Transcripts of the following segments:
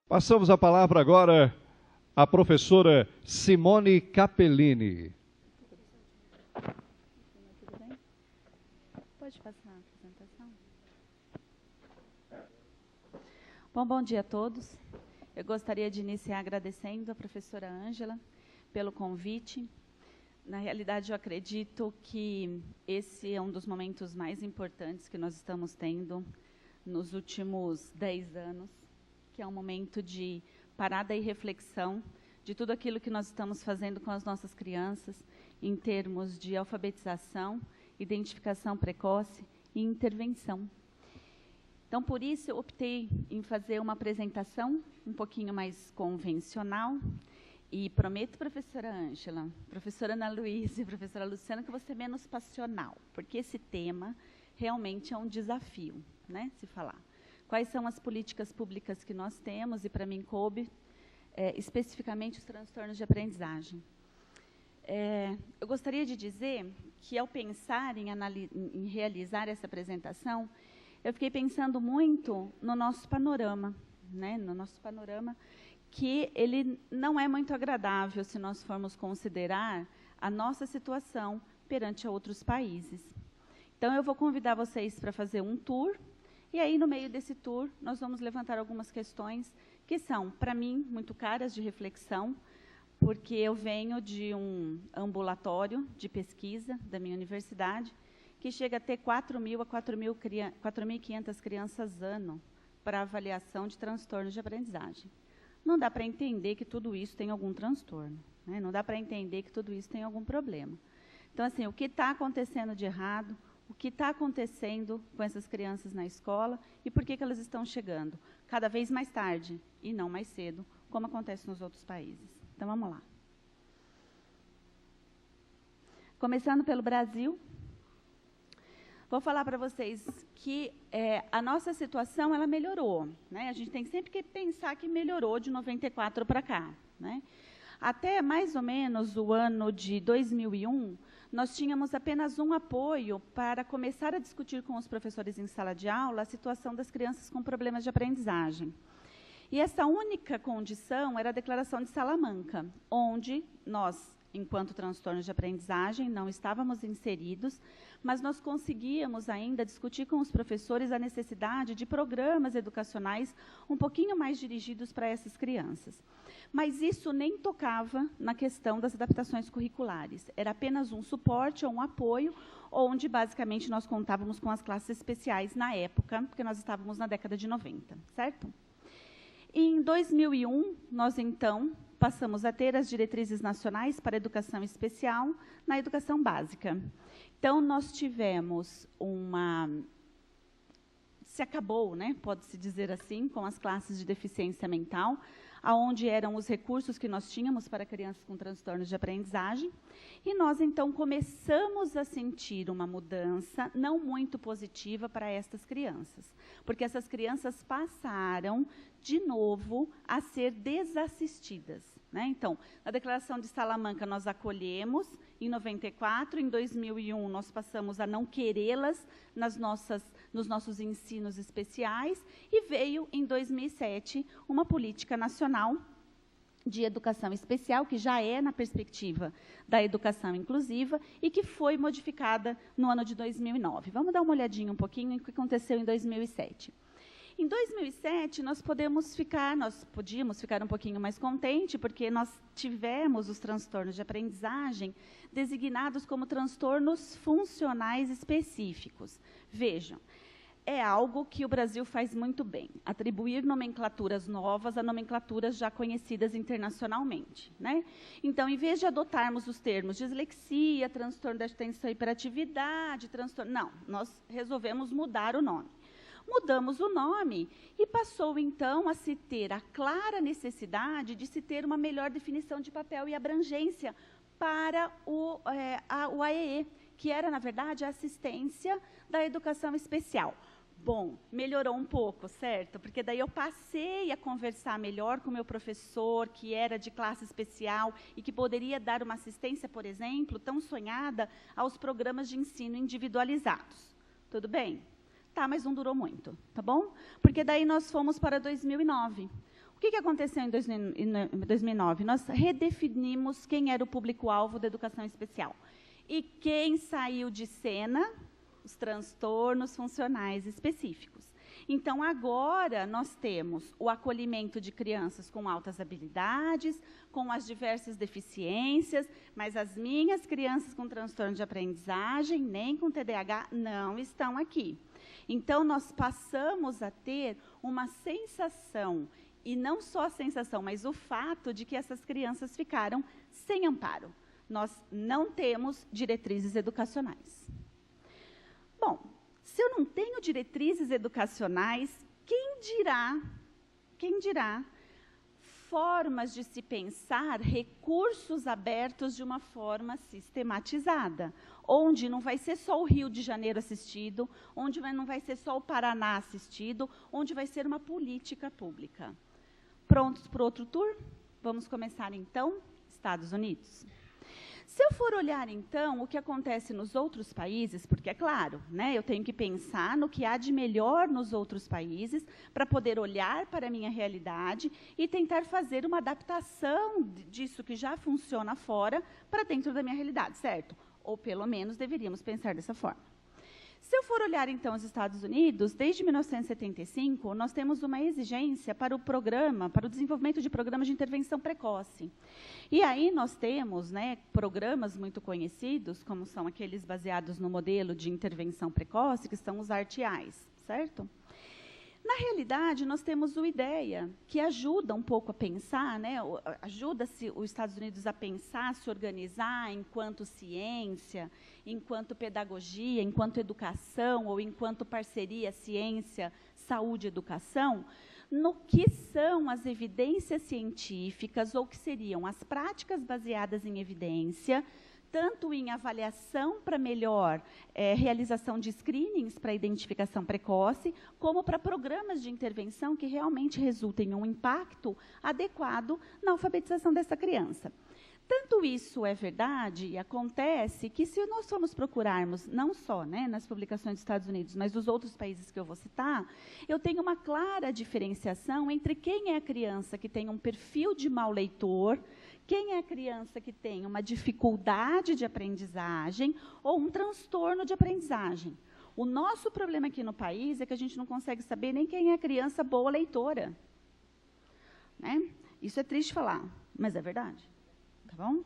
Passamos a palavra agora à professora Simone Capellini. Pode passar a apresentação? Bom dia a todos. Eu gostaria de iniciar agradecendo a professora Ângela pelo convite. Na realidade, eu acredito que esse é um dos momentos mais importantes que nós estamos tendo nos últimos 10 anos, que é um momento de parada e reflexão de tudo aquilo que nós estamos fazendo com as nossas crianças em termos de alfabetização, identificação precoce e intervenção. Então, por isso, eu optei em fazer uma apresentação um pouquinho mais convencional e prometo, professora Ângela, professora Ana Luísa e professora Luciana, que eu vou ser menos passional, porque esse tema realmente é um desafio, né, se falar. Quais são as políticas públicas que nós temos, e para mim coube especificamente os transtornos de aprendizagem. Eu gostaria de dizer que, ao pensar em realizar essa apresentação, eu fiquei pensando muito no nosso panorama, né? No nosso panorama, que ele não é muito agradável se nós formos considerar a nossa situação perante a outros países. Então, eu vou convidar vocês para fazer um tour, e aí, no meio desse tour, nós vamos levantar algumas questões que são, para mim, muito caras de reflexão, porque eu venho de um ambulatório de pesquisa da minha universidade, que chega a ter 4.000 a 4.500 crianças ano para avaliação de transtornos de aprendizagem. Não dá para entender que tudo isso tem algum transtorno, né? Não dá para entender que tudo isso tem algum problema. Então, assim, o que está acontecendo de errado, o que está acontecendo com essas crianças na escola e por que elas estão chegando cada vez mais tarde e não mais cedo, como acontece nos outros países. Então, vamos lá. Começando pelo Brasil, vou falar para vocês que a nossa situação ela melhorou, né? A gente tem sempre que pensar que melhorou de 94 para cá, né? Até mais ou menos o ano de 2001, nós tínhamos apenas um apoio para começar a discutir com os professores em sala de aula a situação das crianças com problemas de aprendizagem. E essa única condição era a Declaração de Salamanca, onde nós, enquanto transtornos de aprendizagem, não estávamos inseridos, mas nós conseguíamos ainda discutir com os professores a necessidade de programas educacionais um pouquinho mais dirigidos para essas crianças. Mas isso nem tocava na questão das adaptações curriculares. Era apenas um suporte ou um apoio, onde, basicamente, nós contávamos com as classes especiais na época, porque nós estávamos na década de 90, certo? Em 2001, nós, então, passamos a ter as diretrizes nacionais para a educação especial na educação básica. Então, nós tivemos se acabou, né, pode-se dizer assim, com as classes de deficiência mental, aonde eram os recursos que nós tínhamos para crianças com transtornos de aprendizagem, e nós, então, começamos a sentir uma mudança não muito positiva para estas crianças, porque essas crianças passaram, de novo, a ser desassistidas, né? Então, na Declaração de Salamanca, nós acolhemos, em 94, em 2001, nós passamos a não querê-las nos nossos ensinos especiais, e veio, em 2007, uma política nacional de educação especial, que já é na perspectiva da educação inclusiva, e que foi modificada no ano de 2009. Vamos dar uma olhadinha um pouquinho no que aconteceu em 2007. Em 2007, nós podíamos ficar um pouquinho mais contentes, porque nós tivemos os transtornos de aprendizagem designados como transtornos funcionais específicos. Vejam, é algo que o Brasil faz muito bem, atribuir nomenclaturas novas a nomenclaturas já conhecidas internacionalmente, né? Então, em vez de adotarmos os termos dislexia, transtorno da atenção e hiperatividade, transtorno... Não, nós resolvemos mudar o nome. Mudamos o nome e passou, então, a se ter a clara necessidade de se ter uma melhor definição de papel e abrangência para o AEE, que era, na verdade, a assistência da educação especial. Bom, melhorou um pouco, certo? Porque daí eu passei a conversar melhor com o meu professor, que era de classe especial e que poderia dar uma assistência, por exemplo, tão sonhada aos programas de ensino individualizados. Tudo bem? Tá, mas não durou muito, tá bom? Porque daí nós fomos para 2009. O que aconteceu em 2009? Nós redefinimos quem era o público-alvo da educação especial. E quem saiu de cena? Os transtornos funcionais específicos. Então, agora, nós temos o acolhimento de crianças com altas habilidades, com as diversas deficiências, mas as minhas crianças com transtorno de aprendizagem, nem com TDAH, não estão aqui. Então, nós passamos a ter uma sensação, e não só a sensação, mas o fato de que essas crianças ficaram sem amparo. Nós não temos diretrizes educacionais. Bom, se eu não tenho diretrizes educacionais, quem dirá formas de se pensar recursos abertos de uma forma sistematizada, onde não vai ser só o Rio de Janeiro assistido, onde não vai ser só o Paraná assistido, onde vai ser uma política pública. Prontos para outro tour? Vamos começar, então, Estados Unidos. Se eu for olhar, então, o que acontece nos outros países, porque, é claro, né, eu tenho que pensar no que há de melhor nos outros países para poder olhar para a minha realidade e tentar fazer uma adaptação disso que já funciona fora para dentro da minha realidade, certo? Ou, pelo menos, deveríamos pensar dessa forma. Se eu for olhar, então, os Estados Unidos, desde 1975, nós temos uma exigência para o desenvolvimento de programas de intervenção precoce. E aí nós temos, né, programas muito conhecidos, como são aqueles baseados no modelo de intervenção precoce, que são os RTIs, certo? Na realidade, nós temos o IDEA, que ajuda um pouco a pensar, né, ajuda-se os Estados Unidos a pensar, a se organizar enquanto ciência, enquanto pedagogia, enquanto educação, ou enquanto parceria ciência, saúde e educação, no que são as evidências científicas, ou que seriam as práticas baseadas em evidência, tanto em avaliação para melhor realização de screenings para identificação precoce, como para programas de intervenção que realmente resultem em um impacto adequado na alfabetização dessa criança. Tanto isso é verdade e acontece que, se nós formos procurarmos, não só, né, nas publicações dos Estados Unidos, mas dos outros países que eu vou citar, eu tenho uma clara diferenciação entre quem é a criança que tem um perfil de mau leitor, quem é a criança que tem uma dificuldade de aprendizagem ou um transtorno de aprendizagem. O nosso problema aqui no país é que a gente não consegue saber nem quem é a criança boa leitora. Né? Isso é triste falar, mas é verdade. Tá bom?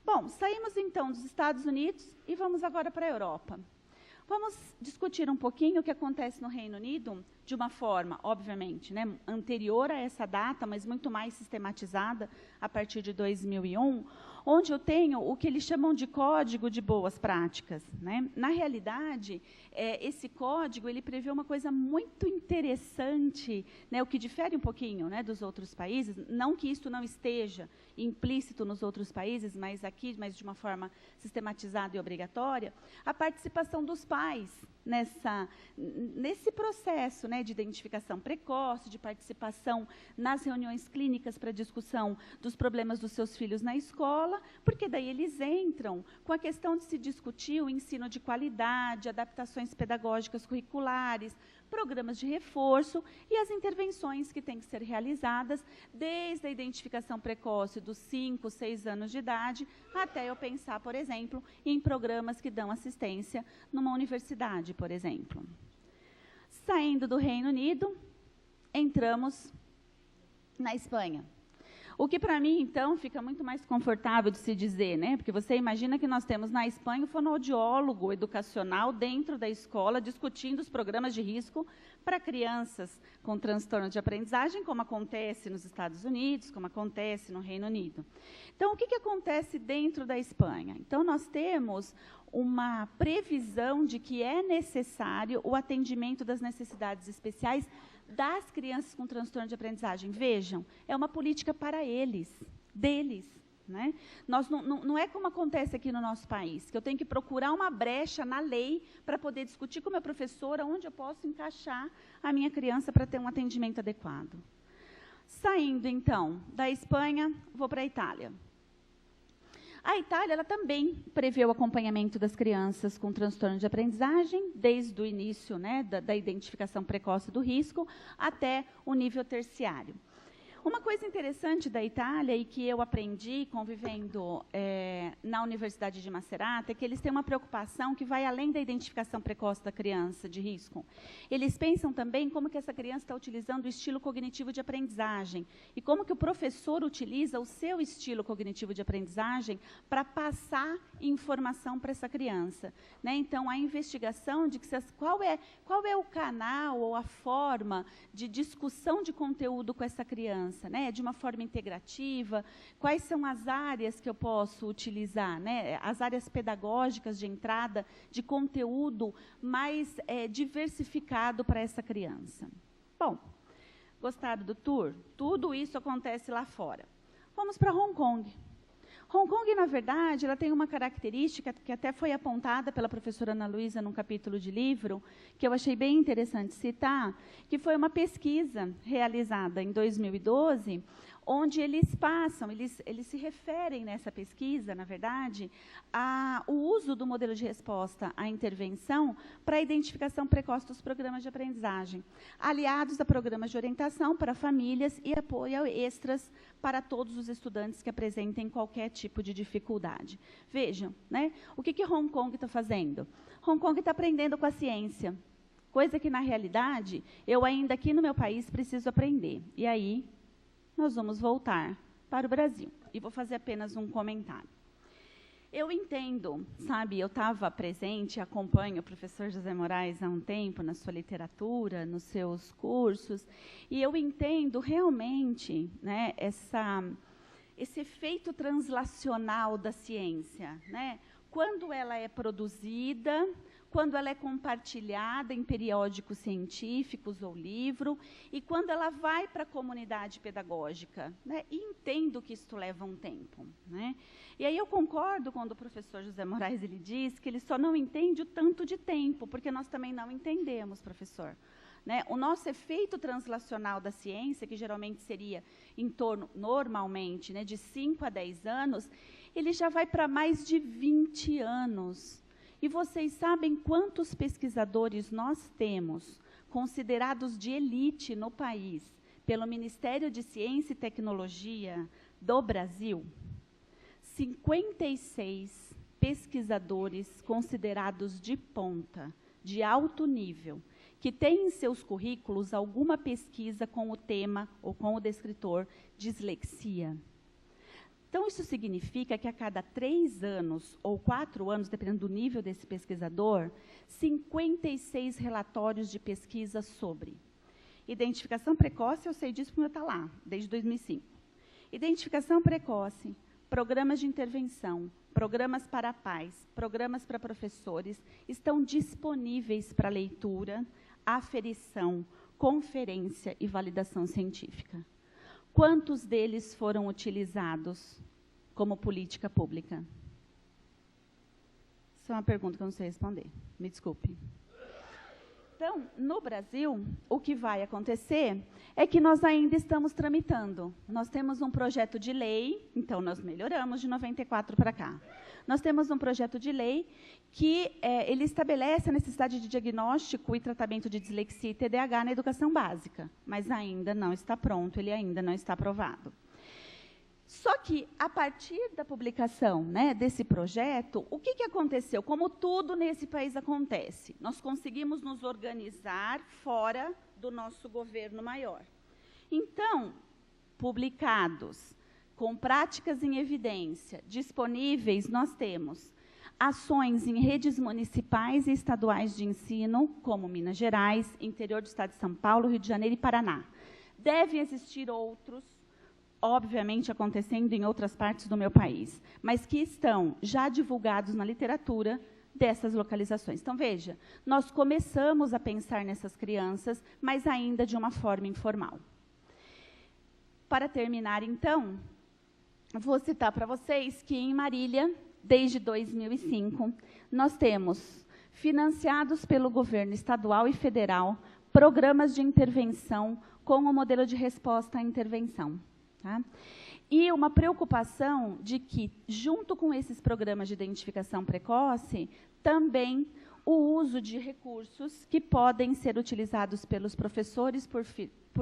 Bom, saímos então dos Estados Unidos e vamos agora para a Europa. Vamos discutir um pouquinho o que acontece no Reino Unido, de uma forma, obviamente, né, anterior a essa data, mas muito mais sistematizada, a partir de 2001, onde eu tenho o que eles chamam de Código de Boas Práticas. Né? Na realidade, esse código ele prevê uma coisa muito interessante, né, o que difere um pouquinho, né, dos outros países, não que isso não esteja implícito nos outros países, mas aqui, mas de uma forma sistematizada e obrigatória, a participação dos pais nesse processo, né, de identificação precoce, de participação nas reuniões clínicas para discussão dos problemas dos seus filhos na escola, porque daí eles entram com a questão de se discutir o ensino de qualidade, adaptações pedagógicas curriculares, programas de reforço e as intervenções que têm que ser realizadas desde a identificação precoce dos 5, 6 anos de idade, até eu pensar, por exemplo, em programas que dão assistência numa universidade, por exemplo. Saindo do Reino Unido, entramos na Espanha. O que, para mim, então, fica muito mais confortável de se dizer, né? Porque você imagina que nós temos na Espanha o fonoaudiólogo educacional dentro da escola discutindo os programas de risco para crianças com transtorno de aprendizagem, como acontece nos Estados Unidos, como acontece no Reino Unido. Então, o que acontece dentro da Espanha? Então, nós temos uma previsão de que é necessário o atendimento das necessidades especiais das crianças com transtorno de aprendizagem. Vejam, é uma política para eles, deles, Né? Não é como acontece aqui no nosso país, que eu tenho que procurar uma brecha na lei para poder discutir com a minha professora onde eu posso encaixar a minha criança para ter um atendimento adequado. Saindo, então, da Espanha, vou para a Itália. A Itália ela também prevê o acompanhamento das crianças com transtorno de aprendizagem, desde o início, né, da identificação precoce do risco até o nível terciário. Uma coisa interessante da Itália e que eu aprendi convivendo na Universidade de Macerata é que eles têm uma preocupação que vai além da identificação precoce da criança de risco. Eles pensam também como que essa criança está utilizando o estilo cognitivo de aprendizagem e como que o professor utiliza o seu estilo cognitivo de aprendizagem para passar informação para essa criança. Né? Então, a investigação de que qual é o canal ou a forma de discussão de conteúdo com essa criança, né, de uma forma integrativa, quais são as áreas que eu posso utilizar, né, as áreas pedagógicas de entrada de conteúdo mais diversificado para essa criança. Bom, gostaram do tour? Tudo isso acontece lá fora. Vamos para Hong Kong. Hong Kong, na verdade, ela tem uma característica que até foi apontada pela professora Ana Luísa num capítulo de livro, que eu achei bem interessante citar, que foi uma pesquisa realizada em 2012, onde eles se referem nessa pesquisa, na verdade, ao uso do modelo de resposta à intervenção para a identificação precoce dos programas de aprendizagem, aliados a programas de orientação para famílias e apoio extras para todos os estudantes que apresentem qualquer tipo de dificuldade. Vejam, né, o que Hong Kong está fazendo? Hong Kong está aprendendo com a ciência, coisa que, na realidade, eu ainda aqui no meu país preciso aprender. E aí, nós vamos voltar para o Brasil. E vou fazer apenas um comentário. Eu entendo, sabe, eu estava presente, acompanho o professor José Moraes há um tempo na sua literatura, nos seus cursos, e eu entendo realmente, né, esse efeito translacional da ciência, né? Quando ela é produzida, quando ela é compartilhada em periódicos científicos ou livro, e quando ela vai para a comunidade pedagógica, né? E entendo que isso leva um tempo, né? E aí eu concordo quando o professor José Moraes ele diz que ele só não entende o tanto de tempo, porque nós também não entendemos, professor. Né? O nosso efeito translacional da ciência, que geralmente seria em torno, normalmente, né, de 5 a 10 anos, ele já vai para mais de 20 anos. E vocês sabem quantos pesquisadores nós temos, considerados de elite no país, pelo Ministério de Ciência e Tecnologia do Brasil? 56 pesquisadores considerados de ponta, de alto nível, que têm em seus currículos alguma pesquisa com o tema ou com o descritor dislexia. Então, isso significa que a cada 3 anos ou 4 anos, dependendo do nível desse pesquisador, 56 relatórios de pesquisa sobre identificação precoce, eu sei disso porque está lá, desde 2005. Identificação precoce, programas de intervenção, programas para pais, programas para professores, estão disponíveis para leitura, aferição, conferência e validação científica. Quantos deles foram utilizados como política pública? Isso é uma pergunta que eu não sei responder. Me desculpe. Então, no Brasil, o que vai acontecer é que nós ainda estamos tramitando. Nós temos um projeto de lei, então nós melhoramos de 94 para cá. Nós temos um projeto de lei que ele estabelece a necessidade de diagnóstico e tratamento de dislexia e TDAH na educação básica, mas ainda não está pronto, ele ainda não está aprovado. Só que, a partir da publicação, né, desse projeto, o que aconteceu? Como tudo nesse país acontece, nós conseguimos nos organizar fora do nosso governo maior. Então, publicados, com práticas em evidência, disponíveis, nós temos ações em redes municipais e estaduais de ensino, como Minas Gerais, interior do estado de São Paulo, Rio de Janeiro e Paraná. Devem existir outros, obviamente acontecendo em outras partes do meu país, mas que estão já divulgados na literatura dessas localizações. Então, veja, nós começamos a pensar nessas crianças, mas ainda de uma forma informal. Para terminar, então, vou citar para vocês que em Marília, desde 2005, nós temos financiados pelo governo estadual e federal programas de intervenção com o modelo de resposta à intervenção. Tá? E uma preocupação de que, junto com esses programas de identificação precoce, também o uso de recursos que podem ser utilizados pelos professores por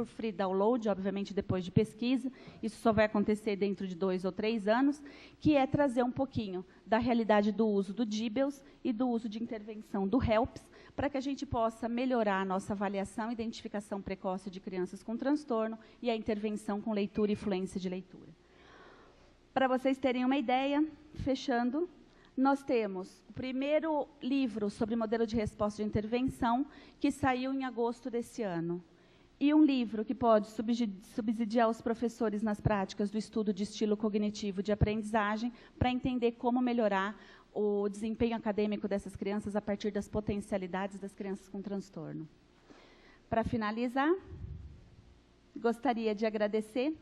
free download, obviamente depois de pesquisa, isso só vai acontecer dentro de 2 ou 3 anos, que é trazer um pouquinho da realidade do uso do DIBELS e do uso de intervenção do HELPS, para que a gente possa melhorar a nossa avaliação e identificação precoce de crianças com transtorno e a intervenção com leitura e fluência de leitura. Para vocês terem uma ideia, fechando, nós temos o primeiro livro sobre modelo de resposta de intervenção, que saiu em agosto desse ano. E um livro que pode subsidiar os professores nas práticas do estudo de estilo cognitivo de aprendizagem, para entender como melhorar o desempenho acadêmico dessas crianças a partir das potencialidades das crianças com transtorno. Para finalizar, gostaria de agradecer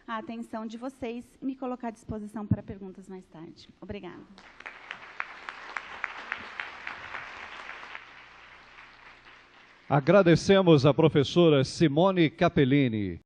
a atenção de vocês e me colocar à disposição para perguntas mais tarde. Obrigada. Agradecemos a professora Simone Capellini.